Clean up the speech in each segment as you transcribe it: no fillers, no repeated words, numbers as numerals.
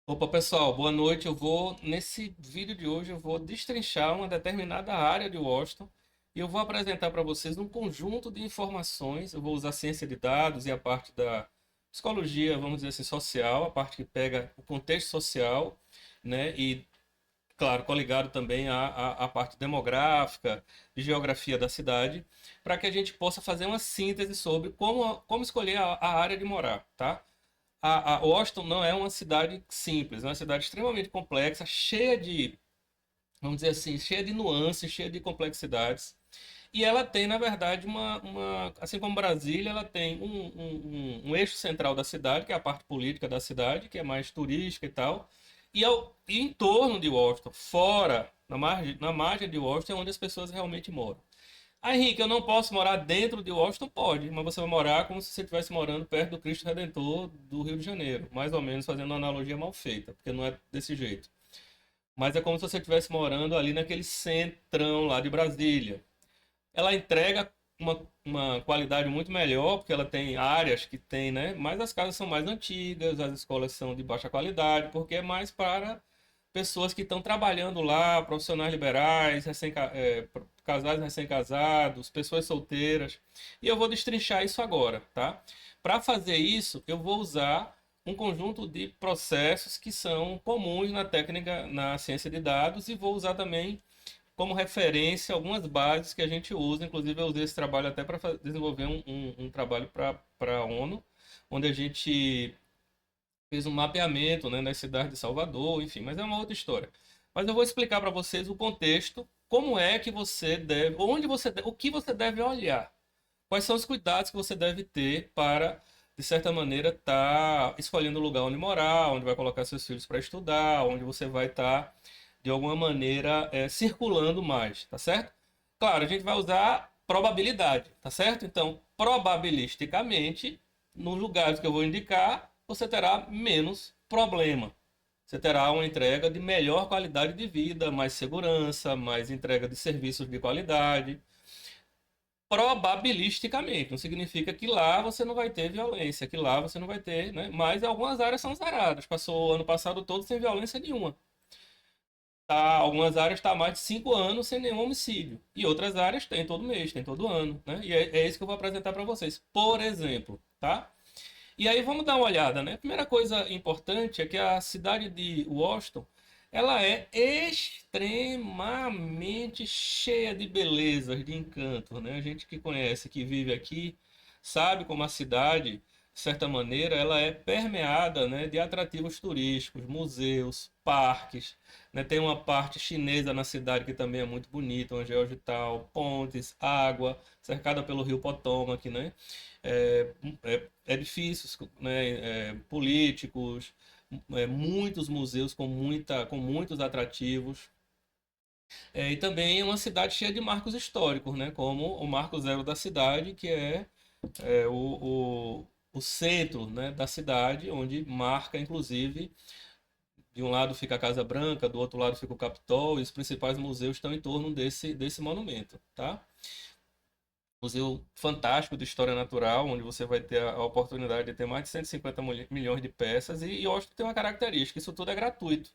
Opa, pessoal, boa noite. Nesse vídeo de hoje, eu vou destrinchar uma determinada área de Washington e eu vou apresentar para vocês um conjunto de informações. Eu vou usar ciência de dados e a parte da psicologia, vamos dizer assim, social, a parte que pega o contexto social, né? E, claro, coligado também à parte demográfica e geografia da cidade, para que a gente possa fazer uma síntese sobre como escolher a área de morar, tá? A Washington não é uma cidade simples, é uma cidade extremamente complexa, cheia de, vamos dizer assim, cheia de nuances, cheia de complexidades. E ela tem, na verdade, assim como Brasília, ela tem um eixo central da cidade, que é a parte política da cidade, que é mais turística e tal. E em torno de Washington, fora, na margem de Washington, é onde as pessoas realmente moram. Ah, Henrique, eu não posso morar dentro de Washington? Pode, mas você vai morar como se você estivesse morando perto do Cristo Redentor do Rio de Janeiro. Mais ou menos fazendo uma analogia mal feita, porque não é desse jeito. Mas é como se você estivesse morando ali naquele centrão lá de Brasília. Ela entrega uma qualidade muito melhor, porque ela tem áreas que tem, né? Mas as casas são mais antigas, as escolas são de baixa qualidade, porque é mais para pessoas que estão trabalhando lá, profissionais liberais, casais recém-casados, pessoas solteiras. E eu vou destrinchar isso agora, tá? Para fazer isso, eu vou usar um conjunto de processos que são comuns na técnica, na ciência de dados, e vou usar também como referência algumas bases que a gente usa. Inclusive, eu usei esse trabalho até para desenvolver um trabalho para a ONU, onde a gente fez um mapeamento, né, nas cidades de Salvador, enfim, mas é uma outra história. Mas eu vou explicar para vocês o contexto, como é que você deve, onde você deve, o que você deve olhar, quais são os cuidados que você deve ter para, de certa maneira, estar escolhendo o lugar onde morar, onde vai colocar seus filhos para estudar, onde você vai estar, de alguma maneira, circulando mais, tá certo? Claro, a gente vai usar probabilidade, tá certo? Então, probabilisticamente, nos lugares que eu vou indicar, você terá menos problema. Você terá uma entrega de melhor qualidade de vida, mais segurança, mais entrega de serviços de qualidade. Probabilisticamente, não significa que lá você não vai ter violência, que lá você não vai ter, né? Mas algumas áreas são zeradas. Passou o ano passado todo sem violência nenhuma. Algumas áreas estão há mais de 5 anos sem nenhum homicídio. E outras áreas tem todo mês, tem todo ano, né? E é isso que eu vou apresentar para vocês. Por exemplo, tá? E aí vamos dar uma olhada, né? A primeira coisa importante é que a cidade de Washington, ela é extremamente cheia de belezas, de encantos, né? A gente que conhece, que vive aqui, sabe como a cidade, de certa maneira, ela é permeada, né, de atrativos turísticos, museus, parques, né? Tem uma parte chinesa na cidade que também é muito bonita, uma georgital, pontes, água, cercada pelo rio Potomac, né? É, edifícios, né, políticos, muitos museus com muitos atrativos. E também é uma cidade cheia de marcos históricos, né, como o Marco Zero da cidade, que é o centro, né, da cidade, onde marca, inclusive, de um lado fica a Casa Branca, do outro lado fica o Capitólio, e os principais museus estão em torno desse monumento, tá? Museu fantástico de história natural, onde você vai ter a oportunidade de ter mais de 150 milhões de peças. E eu acho que tem uma característica: isso tudo é gratuito.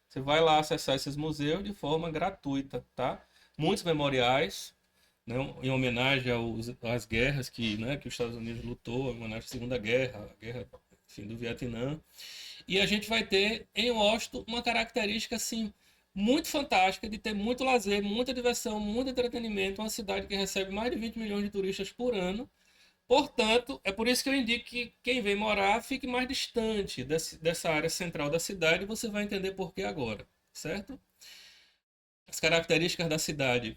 Você vai lá acessar esses museus de forma gratuita, tá? Muitos memoriais, né, em homenagem às guerras que os Estados Unidos lutou, em homenagem à Segunda Guerra, a guerra, enfim, do Vietnã. E a gente vai ter em Washington uma característica assim muito fantástica de ter muito lazer, muita diversão, muito entretenimento, uma cidade que recebe mais de 20 milhões de turistas por ano. Portanto, é por isso que eu indico que quem vem morar fique mais distante dessa área central da cidade, e você vai entender por que agora, certo? As características da cidade,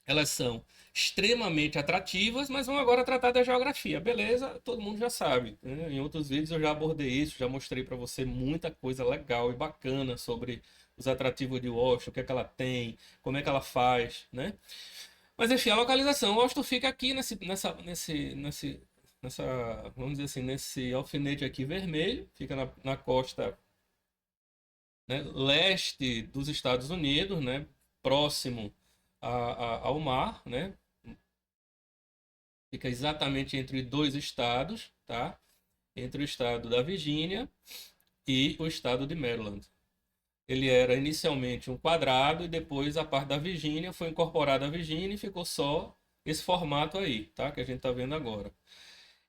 elas são extremamente atrativas, mas vamos agora tratar da geografia. Beleza, todo mundo já sabe, né? Em outros vídeos eu já abordei isso, já mostrei para você muita coisa legal e bacana sobre os atrativos de Washington, o que é que ela tem, como é que ela faz, né? Mas enfim, a localização, Washington fica aqui nessa, vamos dizer assim, nesse alfinete aqui vermelho, fica na costa, né, leste dos Estados Unidos, né, próximo ao mar, né? Fica exatamente entre dois estados, tá? Entre o estado da Virgínia e o estado de Maryland. Ele era inicialmente um quadrado e depois a parte da Virgínia foi incorporada à Virgínia e ficou só esse formato aí, tá? Que a gente está vendo agora.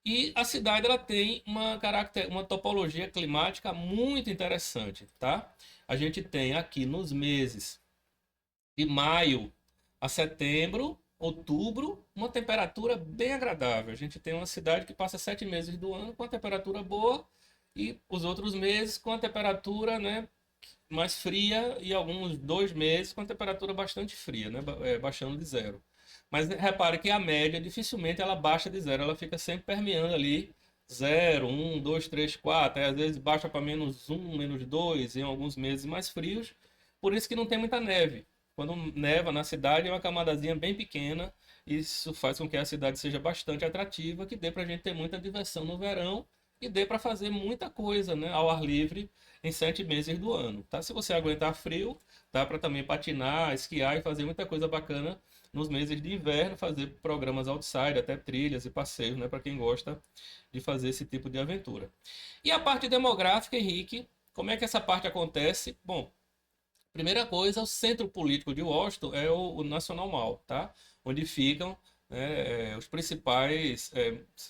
E a cidade ela tem uma topologia climática muito interessante, tá? A gente tem aqui nos meses de maio a setembro, outubro, uma temperatura bem agradável. A gente tem uma cidade que passa 7 meses do ano com a temperatura boa e os outros meses com a temperatura, né, mais fria e alguns 2 meses com a temperatura bastante fria, né, baixando de zero. Mas repare que a média dificilmente ela baixa de zero, ela fica sempre permeando ali 0, 1, 2, 3, 4, às vezes baixa para -1, -2 em alguns meses mais frios, por isso que não tem muita neve. Quando neva na cidade é uma camadazinha bem pequena, isso faz com que a cidade seja bastante atrativa, que dê para a gente ter muita diversão no verão e dê para fazer muita coisa, né, ao ar livre em 7 meses do ano, tá? Se você aguentar frio, dá para também patinar, esquiar e fazer muita coisa bacana nos meses de inverno, fazer programas outside, até trilhas e passeios, né, para quem gosta de fazer esse tipo de aventura. E a parte demográfica, Henrique, como é que essa parte acontece? Bom, primeira coisa, o centro político de Washington é o National Mall, tá? Onde ficam, né, os principais.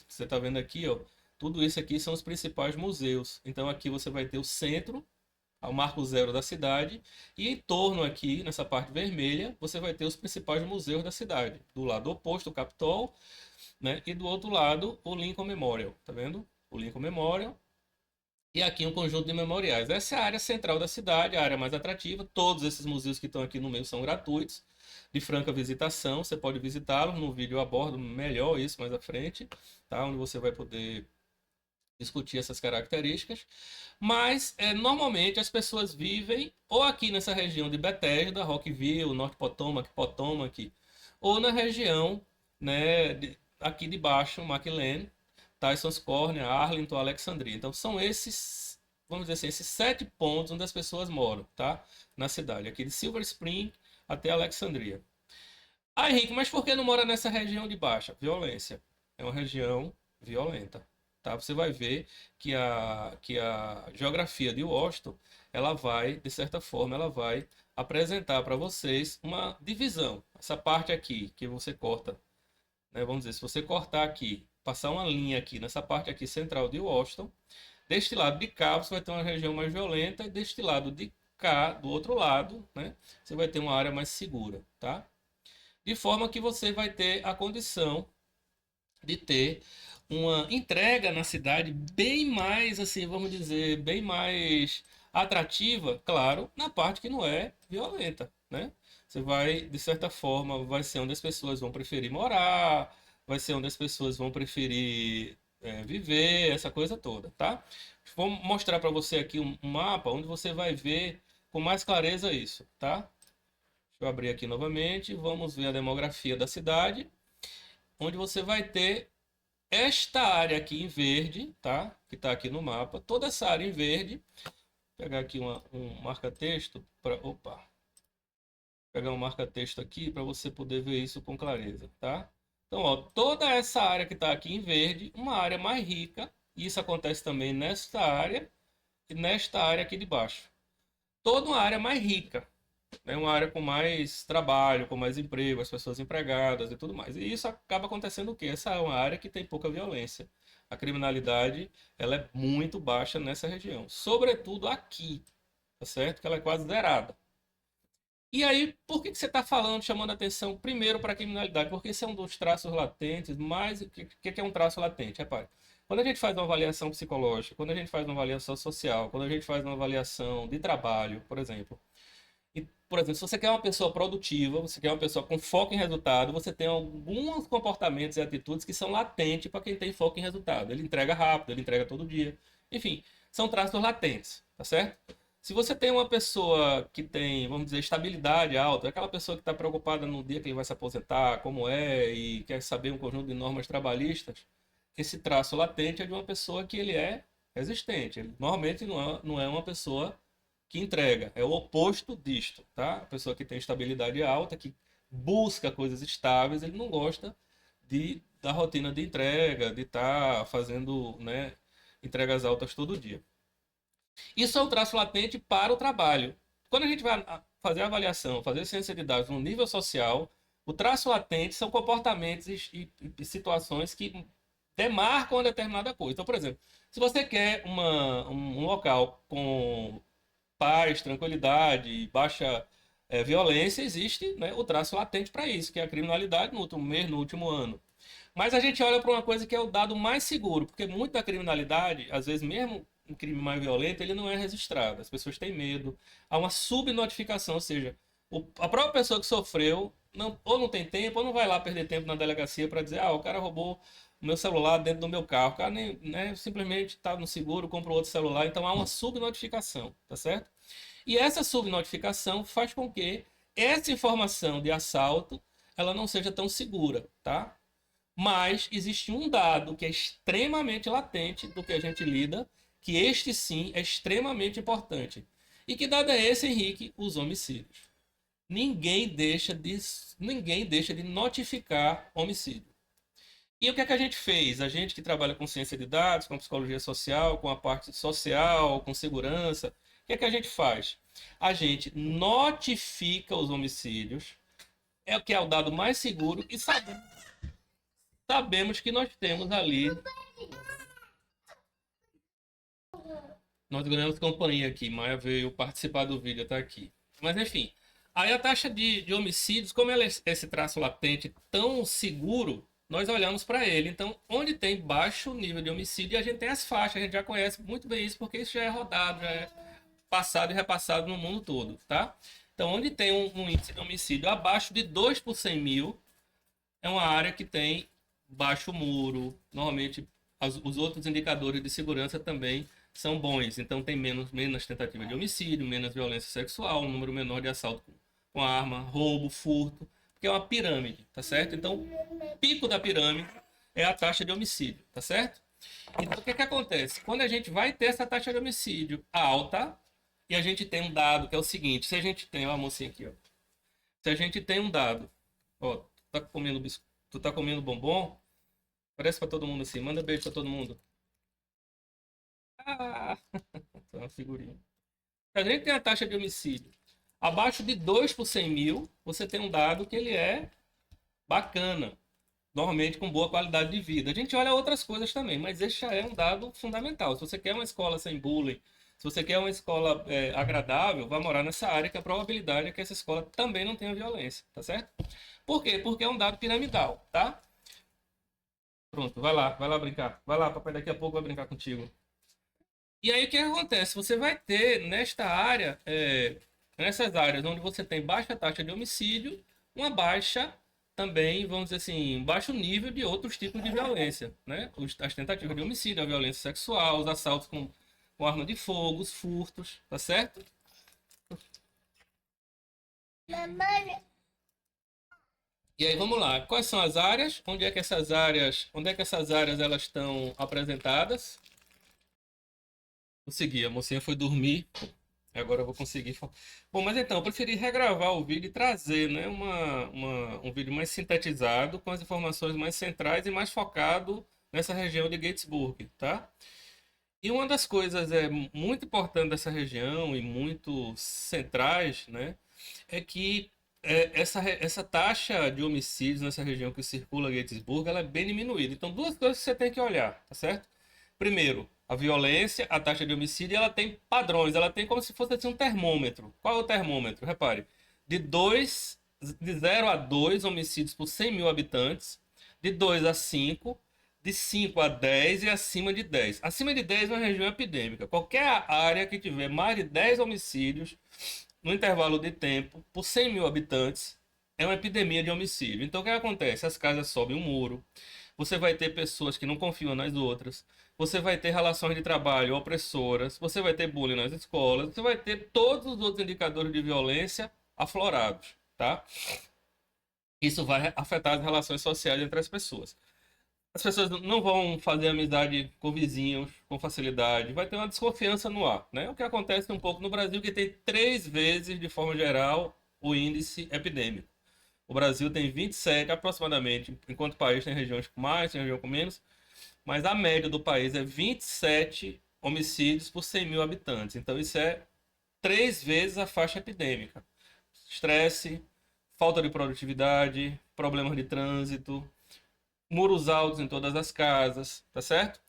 Você está vendo aqui, ó, tudo isso aqui são os principais museus. Então aqui você vai ter o centro, ao marco zero da cidade, e em torno aqui, nessa parte vermelha, você vai ter os principais museus da cidade. Do lado oposto, o Capitol, né? E do outro lado, o Lincoln Memorial, tá vendo? O Lincoln Memorial. E aqui um conjunto de memoriais. Essa é a área central da cidade, a área mais atrativa. Todos esses museus que estão aqui no meio são gratuitos, de franca visitação. Você pode visitá-los. No vídeo eu abordo melhor isso mais à frente, tá? Onde você vai poder discutir essas características. Mas normalmente as pessoas vivem ou aqui nessa região de Bethesda, Rockville, North Potomac, Potomac, ou na região, né, aqui de baixo, McLean, Tysons Corner, Arlington, Alexandria. Então são esses, vamos dizer assim, esses 7 pontos onde as pessoas moram, tá? Na cidade, aqui de Silver Spring até Alexandria. Ah, Henrique, mas por que não mora nessa região de baixa? Violência. É uma região violenta, tá? Você vai ver que a geografia de Washington, ela vai, de certa forma, ela vai apresentar para vocês uma divisão. Essa parte aqui que você corta, né? Vamos dizer, se você cortar aqui, passar uma linha aqui nessa parte aqui central de Washington, deste lado de cá você vai ter uma região mais violenta e deste lado de cá, do outro lado, né? Você vai ter uma área mais segura, tá? De forma que você vai ter a condição de ter uma entrega na cidade bem mais, assim, vamos dizer, bem mais atrativa, claro, na parte que não é violenta, né? Você vai, de certa forma, vai ser onde as pessoas vão preferir morar, vai ser onde as pessoas vão preferir viver, essa coisa toda, tá? Vou mostrar para você aqui um mapa onde você vai ver com mais clareza isso, tá? Deixa eu abrir aqui novamente, vamos ver a demografia da cidade, onde você vai ter esta área aqui em verde, tá? Que está aqui no mapa. Toda essa área em verde. Vou pegar aqui um marca-texto para, opa, pegar um marca-texto aqui para você poder ver isso com clareza, tá? Então, ó, toda essa área que está aqui em verde, uma área mais rica. E isso acontece também nesta área e nesta área aqui de baixo. Toda uma área mais rica, né? Uma área com mais trabalho, com mais emprego, as pessoas empregadas e tudo mais. E isso acaba acontecendo o quê? Essa é uma área que tem pouca violência. A criminalidade, ela é muito baixa nessa região, sobretudo aqui, tá certo? Que ela é quase zerada. E aí, por que você está falando, chamando a atenção primeiro para a criminalidade? Porque esse é um dos traços latentes, mas o que é um traço latente? Repare, quando a gente faz uma avaliação psicológica, quando a gente faz uma avaliação social, quando a gente faz uma avaliação de trabalho, por exemplo, por exemplo, se você quer uma pessoa produtiva, você quer uma pessoa com foco em resultado, você tem alguns comportamentos e atitudes que são latentes para quem tem foco em resultado. Ele entrega rápido, ele entrega todo dia. Enfim, são traços latentes, tá certo? Se você tem uma pessoa que tem, vamos dizer, estabilidade alta, aquela pessoa que está preocupada no dia que ele vai se aposentar, como é, e quer saber um conjunto de normas trabalhistas, esse traço latente é de uma pessoa que ele é resistente. Ele normalmente não é uma pessoa que entrega. É o oposto disto, tá? A pessoa que tem estabilidade alta, que busca coisas estáveis, ele não gosta da rotina de entrega, de estar fazendo, né, entregas altas todo dia. Isso é um traço latente para o trabalho. Quando a gente vai fazer avaliação, fazer ciência de dados no nível social, o traço latente são comportamentos e situações que demarcam uma determinada coisa. Então, por exemplo, se você quer um local com paz, tranquilidade, baixa violência, existe, né, o traço latente para isso, que é a criminalidade no último mês, no último ano. Mas a gente olha para uma coisa que é o dado mais seguro, porque muita criminalidade, às vezes mesmo um crime mais violento, ele não é registrado. As pessoas têm medo. Há uma subnotificação, ou seja, a própria pessoa que sofreu ou não tem tempo, ou não vai lá perder tempo na delegacia para dizer, o cara roubou o meu celular dentro do meu carro. O cara nem, né, simplesmente está no seguro, compra outro celular. Então há uma subnotificação, tá certo? E essa subnotificação faz com que essa informação de assalto ela não seja tão segura, tá? Mas existe um dado que é extremamente latente do que a gente lida, que este sim é extremamente importante. E que dado é esse, Henrique? Os homicídios. Ninguém deixa de, ninguém deixa de notificar homicídio. E o que é que a gente fez? A gente que trabalha com ciência de dados, com psicologia social, com a parte social, com segurança, o que é que a gente faz? A gente notifica os homicídios, é o que é o dado mais seguro, e sabemos que nós temos ali. Nós ganhamos companhia aqui. Maia veio participar do vídeo, tá aqui. Mas enfim. Aí a taxa de homicídios, como ela é esse traço latente tão seguro, nós olhamos para ele. Então, onde tem baixo nível de homicídio, a gente tem as faixas. A gente já conhece muito bem isso, porque isso já é rodado, já é passado e repassado no mundo todo, tá? Então, onde tem um índice de homicídio abaixo de 2 por 100 mil, é uma área que tem baixo muro. Normalmente, os outros indicadores de segurança também são bons. Então, tem menos tentativa de homicídio, menos violência sexual, um número menor de assalto com arma, roubo, furto, porque é uma pirâmide, tá certo? Então, o pico da pirâmide é a taxa de homicídio, tá certo? Então, o que é que acontece? Quando a gente vai ter essa taxa de homicídio alta, e a gente tem um dado que é o seguinte: se a gente tem, ó, a mocinha aqui, ó. Se a gente tem um dado, ó, tu tá comendo bombom? Parece pra todo mundo assim. Manda beijo pra todo mundo. Ah, é uma figurinha. Se a gente tem a taxa de homicídio abaixo de 2 por 100 mil, você tem um dado que ele é bacana. Normalmente com boa qualidade de vida. A gente olha outras coisas também, mas esse já é um dado fundamental. Se você quer uma escola sem bullying, se você quer uma escola agradável, vá morar nessa área, que a probabilidade é que essa escola também não tenha violência, tá certo? Por quê? Porque é um dado piramidal, tá? Pronto, vai lá brincar. Vai lá, papai daqui a pouco vai brincar contigo. E aí o que acontece? Você vai ter nesta área, nessas áreas onde você tem baixa taxa de homicídio, uma baixa também, vamos dizer assim, baixo nível de outros tipos de violência, né? As tentativas de homicídio, a violência sexual, os assaltos com arma de fogo, os furtos, tá certo? E aí vamos lá. Quais são as áreas? Onde é que essas áreas elas estão apresentadas? Consegui, a mocinha foi dormir. Agora eu vou conseguir. Bom, mas então, eu preferi regravar o vídeo e trazer, né, um vídeo mais sintetizado, com as informações mais centrais e mais focado nessa região de Gettysburg, tá? E uma das coisas muito importante dessa região e muito centrais, né, é que essa taxa de homicídios nessa região que circula Gettysburg, ela é bem diminuída. Então, duas coisas que você tem que olhar, tá certo? Primeiro, a violência, a taxa de homicídio, ela tem padrões, ela tem como se fosse assim, um termômetro. Qual é o termômetro? Repare, de 0 a 2 homicídios por 100 mil habitantes, de 2 a 5, de 5 a 10 e acima de 10. Acima de 10 é uma região epidêmica. Qualquer área que tiver mais de 10 homicídios no intervalo de tempo por 100 mil habitantes é uma epidemia de homicídio. Então o que acontece? As casas sobem um muro, você vai ter pessoas que não confiam nas outras, você vai ter relações de trabalho opressoras, você vai ter bullying nas escolas, você vai ter todos os outros indicadores de violência aflorados, tá? Isso vai afetar as relações sociais entre as pessoas. As pessoas não vão fazer amizade com vizinhos com facilidade, vai ter uma desconfiança no ar, né? O que acontece um pouco no Brasil, que tem 3 vezes, de forma geral, o índice epidêmico. O Brasil tem 27 aproximadamente, enquanto o país tem regiões com mais, tem região com menos, mas a média do país é 27 homicídios por 100 mil habitantes. Então isso é 3 vezes a faixa epidêmica. Estresse, falta de produtividade, problemas de trânsito, muros altos em todas as casas, tá certo?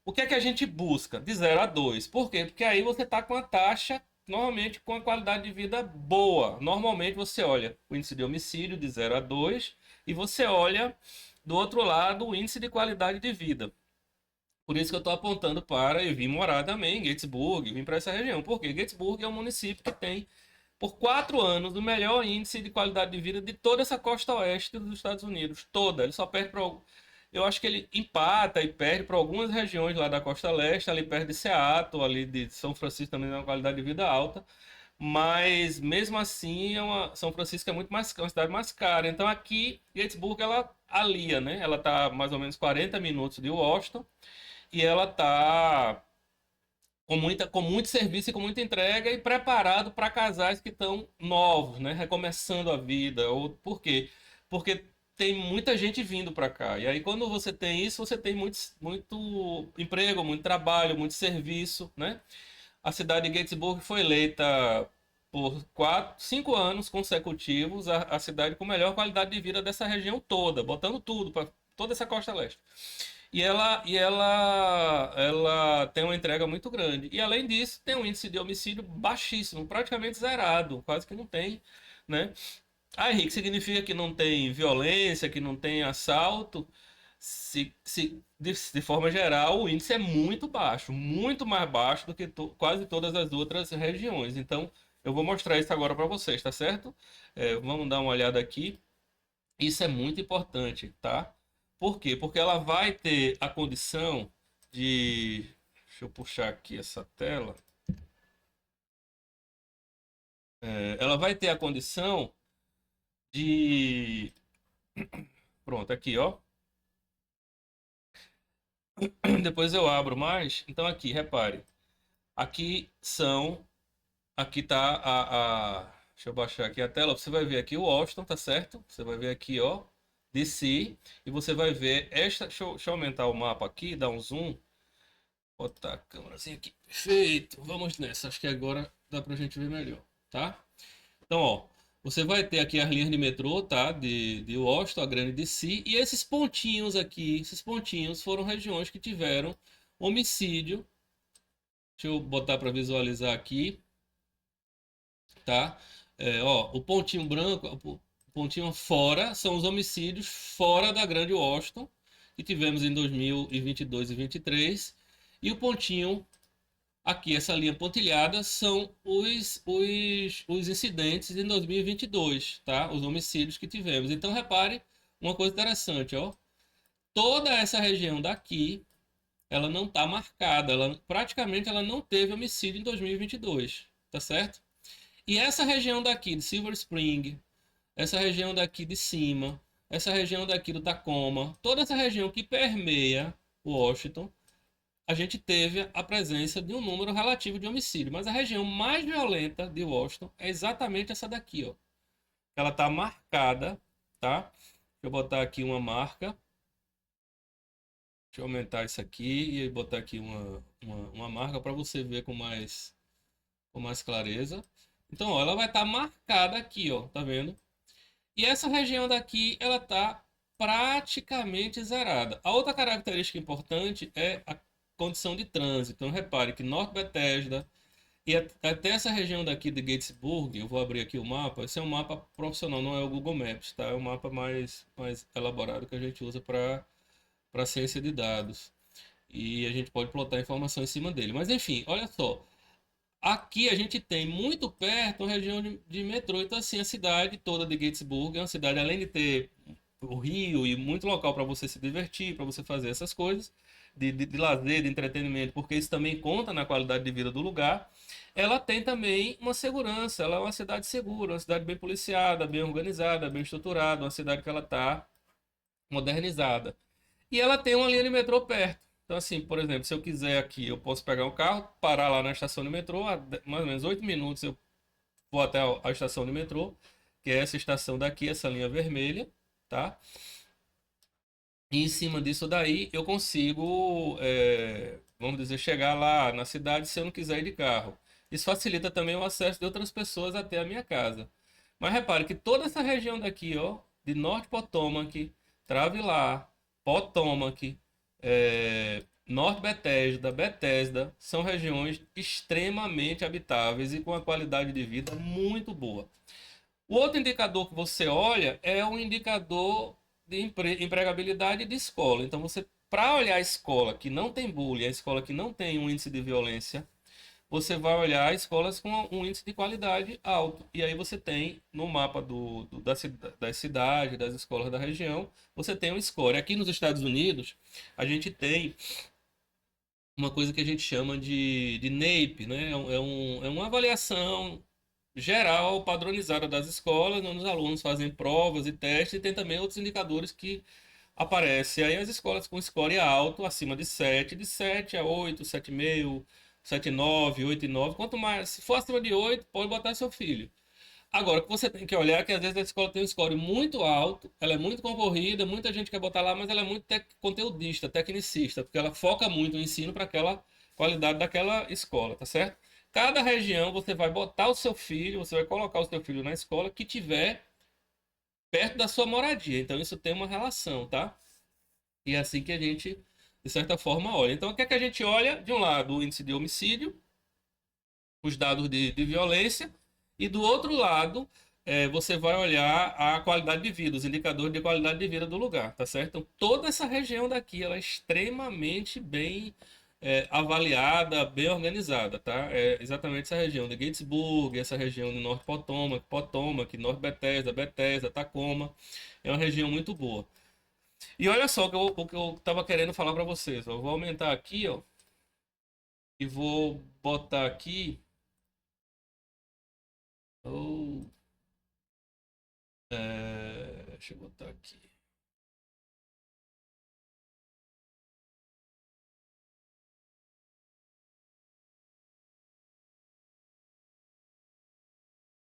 O que é que a gente busca? De 0 a 2. Por quê? Porque aí você está com a taxa, normalmente com a qualidade de vida boa. Normalmente você olha o índice de homicídio de 0 a 2 e você olha do outro lado o índice de qualidade de vida. Por isso que eu estou apontando para eu vim morar também em Gettysburg, vim para essa região. Porque Gettysburg é um município que tem, por 4 anos, o melhor índice de qualidade de vida de toda essa costa oeste dos Estados Unidos. Toda. Ele só perde para. Eu acho que ele empata e perde para algumas regiões lá da costa leste, ali perto de Seattle, ali de São Francisco também tem uma qualidade de vida alta. Mas mesmo assim, São Francisco é muito mais, é uma cidade mais cara. Então aqui, Gettysburg, ela alia, né? Ela está mais ou menos 40 minutos de Washington e ela está com muito serviço e com muita entrega e preparado para casais que estão novos, né? Recomeçando a vida. Ou por quê? Porque tem muita gente vindo para cá. E aí, quando você tem isso, você tem muito emprego, muito trabalho, muito serviço, né? A cidade de Gettysburg foi eleita por 5 anos consecutivos a cidade com melhor qualidade de vida dessa região toda, botando tudo para toda essa costa leste. Ela tem uma entrega muito grande. E além disso, tem um índice de homicídio baixíssimo, praticamente zerado, quase que não tem, né? Ah, Henrique, significa que não tem violência, que não tem assalto? De forma geral, o índice é muito baixo, muito mais baixo do que quase todas as outras regiões. Então, eu vou mostrar isso agora para vocês, tá certo? Vamos dar uma olhada aqui. Isso é muito importante, tá? Por quê? Porque ela vai ter a condição de. Deixa eu puxar aqui essa tela. Ela vai ter a condição de. Pronto, aqui, ó. Depois eu abro mais. Então, aqui, repare. Aqui são. Aqui tá Deixa eu baixar aqui a tela. Você vai ver aqui o Washington, tá certo? Você vai ver aqui, ó. DC. E você vai ver esta. Deixa eu aumentar o mapa aqui, dar um zoom. Botar a câmerazinha aqui. Perfeito. Vamos nessa. Acho que agora dá pra gente ver melhor, tá? Então, ó. Você vai ter aqui as linhas de metrô, tá? De Washington, a grande DC. E esses pontinhos aqui, esses pontinhos foram regiões que tiveram homicídio. Deixa eu botar para visualizar aqui, tá? Ó, o pontinho branco, o pontinho fora, são os homicídios fora da grande Washington, que tivemos em 2022 e 2023. E o pontinho aqui, essa linha pontilhada, são os incidentes em 2022, tá? Os homicídios que tivemos. Então, repare uma coisa interessante, ó. Toda essa região daqui, ela não está marcada. Praticamente, ela não teve homicídio em 2022, tá certo? E essa região daqui de Silver Spring, essa região daqui de cima, essa região daqui do Tacoma, toda essa região que permeia Washington, a gente teve a presença de um número relativo de homicídio. Mas a região mais violenta de Washington é exatamente essa daqui, ó. Ela está marcada, tá? Deixa eu botar aqui uma marca. Deixa eu aumentar isso aqui e botar aqui uma marca para você ver com mais clareza. Então, ó, ela vai estar marcada aqui, ó, tá vendo? E essa região daqui, ela está praticamente zerada. A outra característica importante é a condição de trânsito. Então, repare que North Bethesda e até essa região daqui de Gettysburg, eu vou abrir aqui o mapa. Esse é um mapa profissional, não é o Google Maps, tá? É um mapa mais elaborado que a gente usa para ciência de dados. E a gente pode plotar informação em cima dele. Mas, enfim, olha só. Aqui a gente tem muito perto uma região de metrô. Então, assim, a cidade toda de Gettysburg é uma cidade, além de ter o rio e muito local para você se divertir, para você fazer essas coisas, de lazer, de entretenimento, porque isso também conta na qualidade de vida do lugar. Ela tem também uma segurança. Ela é uma cidade segura, uma cidade bem policiada, bem organizada, bem estruturada, uma cidade que ela está modernizada. E ela tem uma linha de metrô perto. Então, assim, por exemplo, se eu quiser aqui, eu posso pegar um carro, parar lá na estação de metrô, mais ou menos 8 minutos eu vou até a estação de metrô, que é essa estação daqui, essa linha vermelha, tá? E em cima disso daí eu consigo vamos dizer, chegar lá na cidade se eu não quiser ir de carro. Isso facilita também o acesso de outras pessoas até a minha casa. Mas repare que toda essa região daqui, ó, de Norte Potomac, Travilar, Potomac, Norte Bethesda, Bethesda, são regiões extremamente habitáveis e com a qualidade de vida muito boa. O outro indicador que você olha é um indicador de empregabilidade de escola. Então, você, para olhar a escola que não tem bullying, a escola que não tem um índice de violência, você vai olhar escolas com um índice de qualidade alto. E aí você tem no mapa das cidades, das escolas da região, você tem um score. Aqui nos Estados Unidos, a gente tem uma coisa que a gente chama de NAEP, né? É uma avaliação geral, padronizada das escolas, onde os alunos fazem provas e testes, e tem também outros indicadores que aparecem. Aí as escolas com score alto, acima de 7 a 8, 7,5, 7,9, 8,9. Quanto mais, se for acima de 8, pode botar seu filho. Agora, o que você tem que olhar é que às vezes a escola tem um score muito alto, ela é muito concorrida, muita gente quer botar lá, mas ela é muito conteudista, tecnicista, porque ela foca muito no ensino para aquela qualidade daquela escola, tá certo? Cada região você vai botar o seu filho, você vai colocar o seu filho na escola que tiver perto da sua moradia. Então isso tem uma relação, tá? E é assim que a gente, de certa forma, olha. Então o que é que a gente olha? De um lado, o índice de homicídio, os dados de violência, e do outro lado, você vai olhar a qualidade de vida, os indicadores de qualidade de vida do lugar, tá certo? Então, toda essa região daqui, ela é extremamente bem avaliada, bem organizada, tá? É exatamente essa região de Gettysburg, essa região de Norte Potomac, Potomac, Norte Bethesda, Bethesda, Tacoma, é uma região muito boa. E olha só o que eu tava querendo falar para vocês, ó. Eu vou aumentar aqui, ó, e vou botar aqui. Oh, deixa eu botar aqui.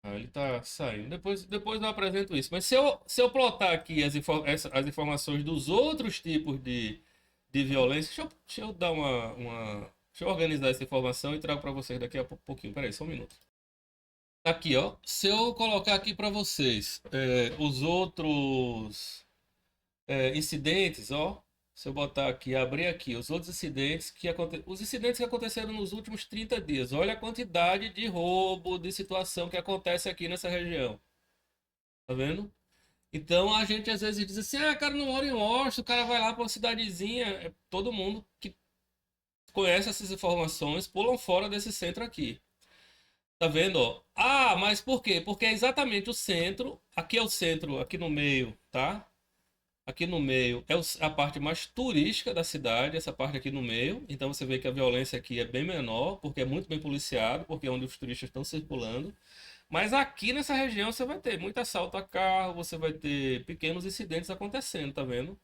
Ah, ele tá saindo. Depois eu apresento isso. Mas se eu plotar aqui as informações dos outros tipos de violência, deixa eu dar deixa eu organizar essa informação e trago para vocês daqui a pouquinho. Peraí, só um minuto. Aqui, ó. Se eu colocar aqui para vocês os outros incidentes, ó. Se eu botar aqui, abrir aqui, os outros incidentes os incidentes que aconteceram nos últimos 30 dias. Olha a quantidade de roubo, de situação que acontece aqui nessa região. Tá vendo? Então a gente às vezes diz assim: ah, cara, não mora em Washington, o cara vai lá para uma cidadezinha. Todo mundo que conhece essas informações pulam fora desse centro aqui. Tá vendo, ó? Ah, mas por quê? Porque é exatamente o centro. Aqui é o centro, aqui no meio, tá? Aqui no meio é a parte mais turística da cidade, essa parte aqui no meio. Então você vê que a violência aqui é bem menor, porque é muito bem policiado, porque é onde os turistas estão circulando. Mas aqui nessa região você vai ter muito assalto a carro, você vai ter pequenos incidentes acontecendo, tá vendo?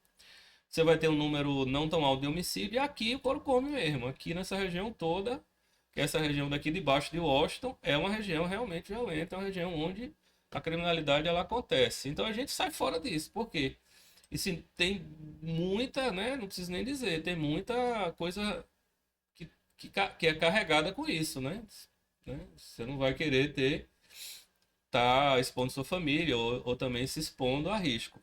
Você vai ter um número não tão alto de homicídio, e aqui o couro come mesmo. Aqui nessa região toda, que é essa região daqui debaixo de Washington, é uma região realmente violenta, é uma região onde a criminalidade ela acontece. Então a gente sai fora disso. Por quê? E sim, tem muita, né? Não preciso nem dizer, tem muita coisa que é carregada com isso, né? Você não vai querer tá expondo sua família ou também se expondo a risco,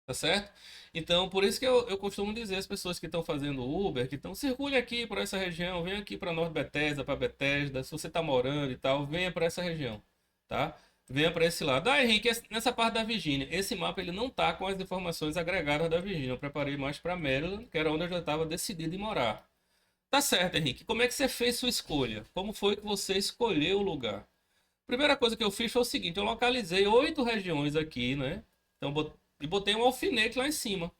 tá certo? Então, por isso que eu costumo dizer às pessoas que estão fazendo Uber, que estão, circule aqui por essa região, venha aqui para Norte Bethesda, para Bethesda, se você está morando e tal, venha para essa região, tá? Venha para esse lado. Ah, Henrique, nessa parte da Virgínia, esse mapa ele não tá com as informações agregadas da Virgínia. Eu preparei mais para Maryland, que era onde eu já estava decidido em morar. Tá certo, Henrique. Como é que você fez sua escolha? Como foi que você escolheu o lugar? Primeira coisa que eu fiz foi o seguinte: eu localizei 8 regiões aqui, né? Então, e botei um alfinete lá em cima.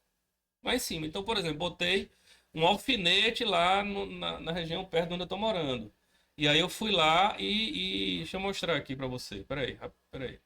Lá em cima. Então, por exemplo, botei um alfinete lá na região perto de onde eu tô morando. E aí eu fui lá deixa eu mostrar aqui pra você. Peraí, peraí.